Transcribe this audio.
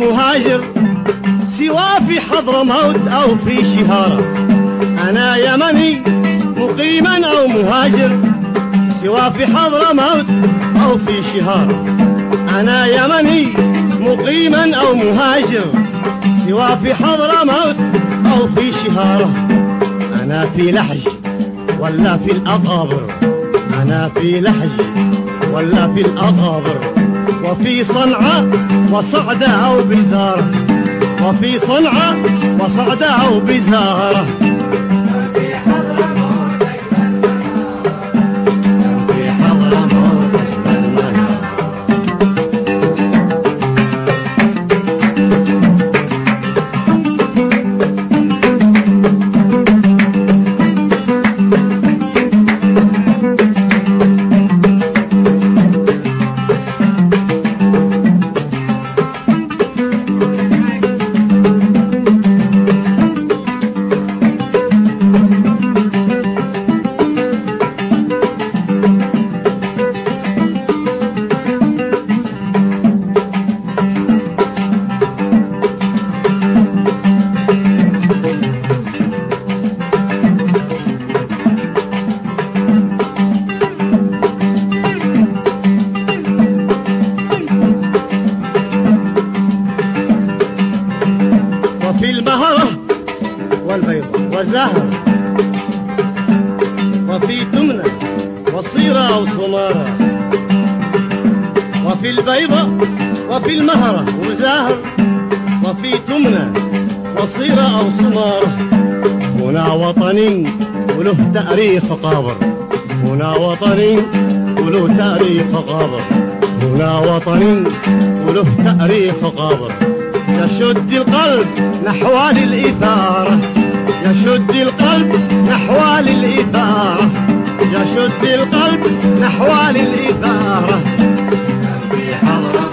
مهاجر سوا في حضرموت أو في شهارة. أنا يمني مقيما أو مهاجر سوا في حضرموت أو في شهارة. أنا يمني مقيما أو مهاجر سوا في حضرموت أو في شهارة. أنا في لحج ولا في الأقابر، أنا في لحج ولا في الأقابر، وفي صنعاء وصعدة أو بزارة، وفي صنعاء وصعدة أو بزارة. وفي البهرة والبيضة وزهر، وفي تمنة وصيرة أو صمارة، وفي البيضة وفي المهرة وزهر، وفي تمنة وصيرة أو صمارة. هنا وطني وله تاريخ قابر، هنا وطني وله تاريخ قابر، هنا وطني وله تاريخ قابر. يشد القلب نحو للإثارة، يشد القلب نحو للإثارة، يشد القلب نحو للإثارة. في حضرة